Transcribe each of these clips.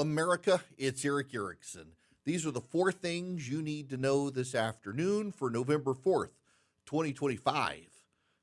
America. It's Erick Erickson. These are the four things you need to know this afternoon for November 4th, 2025.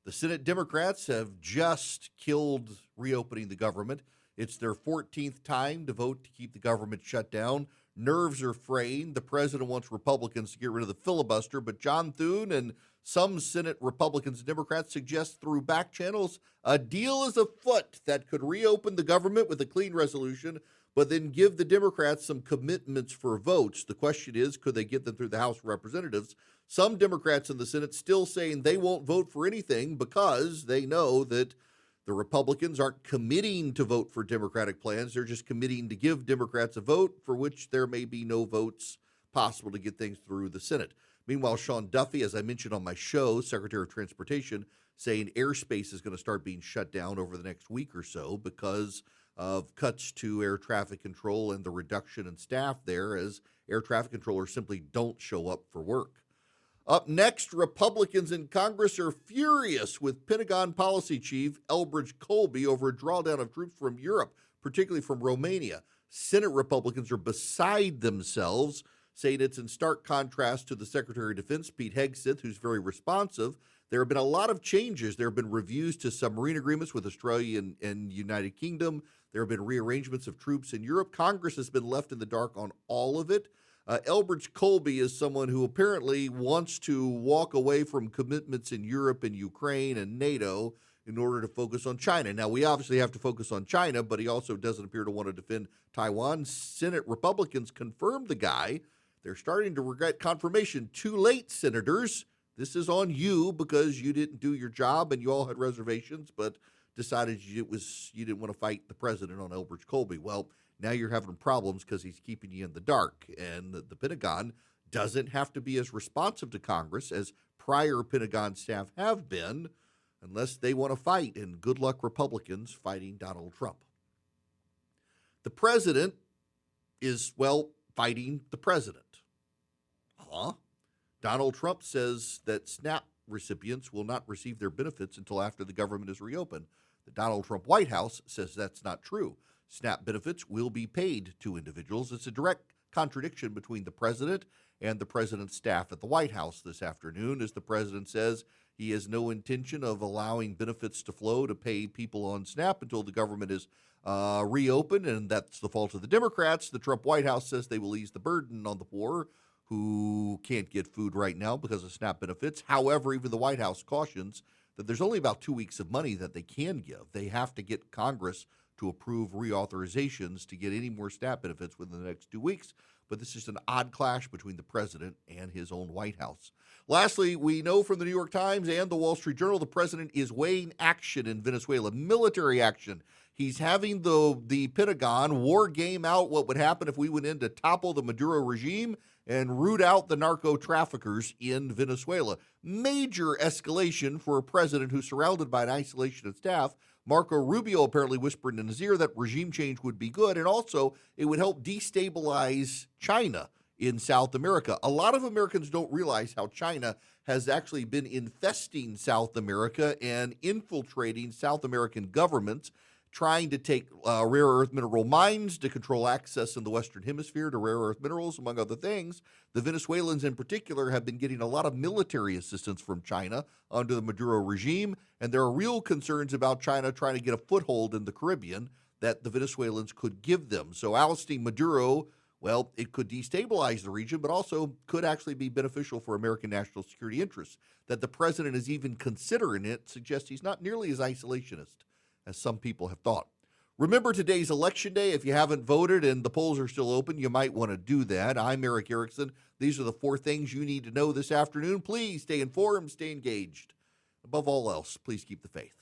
The Senate Democrats have just killed reopening the government. It's their 14th time to vote to keep the government shut down. Nerves are fraying. The president wants Republicans to get rid of the filibuster, but John Thune and some Senate Republicans and Democrats suggest through back channels a deal is afoot that could reopen the government with a clean resolution, but then give the Democrats some commitments for votes. The question is, could they get them through the House of Representatives? Some Democrats in the Senate still saying they won't vote for anything because they know that the Republicans aren't committing to vote for Democratic plans. They're just committing to give Democrats a vote for which there may be no votes possible to get things through the Senate. Meanwhile, Sean Duffy, as I mentioned on my show, Secretary of Transportation, saying airspace is going to start being shut down over the next week or so because of cuts to air traffic control and the reduction in staff there as air traffic controllers simply don't show up for work. Up next, Republicans in Congress are furious with Pentagon Policy Chief Elbridge Colby over a drawdown of troops from Europe, particularly from Romania. Senate Republicans are beside themselves, saying it's in stark contrast to the Secretary of Defense, Pete Hegseth, who's very responsive. There have been a lot of changes. There have been reviews to submarine agreements with Australia and United Kingdom. There have been rearrangements of troops in Europe. Congress has been left in the dark on all of it. Elbridge Colby is someone who apparently wants to walk away from commitments in Europe and Ukraine and NATO in order to focus on China. Now, we obviously have to focus on China, but he also doesn't appear to want to defend Taiwan. Senate Republicans confirmed the guy. They're starting to regret confirmation. Too late, senators. This is on you because you didn't do your job and you all had reservations, but decided you didn't want to fight the president on Elbridge Colby. Well, now you're having problems because he's keeping you in the dark. And the Pentagon doesn't have to be as responsive to Congress as prior Pentagon staff have been unless they want to fight. And good luck, Republicans, fighting Donald Trump. The president is, fighting the president. Donald Trump says that SNAP recipients will not receive their benefits until after the government is reopened. The Donald Trump White House says that's not true. SNAP benefits will be paid to individuals. It's a direct contradiction between the president and the president's staff at the White House this afternoon, as the president says he has no intention of allowing benefits to flow to pay people on SNAP until the government is reopened, and that's the fault of the Democrats. The Trump White House says they will ease the burden on the poor who can't get food right now because of SNAP benefits. However, even the White House cautions that there's only about 2 weeks of money that they can give. They have to get Congress to approve reauthorizations to get any more SNAP benefits within the next 2 weeks. But this is an odd clash between the president and his own White House. Lastly, we know from the New York Times and the Wall Street Journal, the president is weighing action in Venezuela, military action. He's having the Pentagon war game out what would happen if we went in to topple the Maduro regime and root out the narco traffickers in Venezuela. Major escalation for a president who's surrounded by an isolationist staff. Marco Rubio apparently whispered in his ear that regime change would be good, and also it would help destabilize China in South America. A lot of Americans don't realize how China has actually been infesting South America and infiltrating South American governments, trying to take rare earth mineral mines to control access in the Western Hemisphere to rare earth minerals, among other things. The Venezuelans in particular have been getting a lot of military assistance from China under the Maduro regime, and there are real concerns about China trying to get a foothold in the Caribbean that the Venezuelans could give them. So ousting Maduro, it could destabilize the region, but also could actually be beneficial for American national security interests. That the president is even considering it suggests he's not nearly as isolationist as some people have thought. Remember, today's election day. If you haven't voted and the polls are still open, you might want to do that. I'm Erick Erickson. These are the four things you need to know this afternoon. Please stay informed, stay engaged. Above all else, please keep the faith.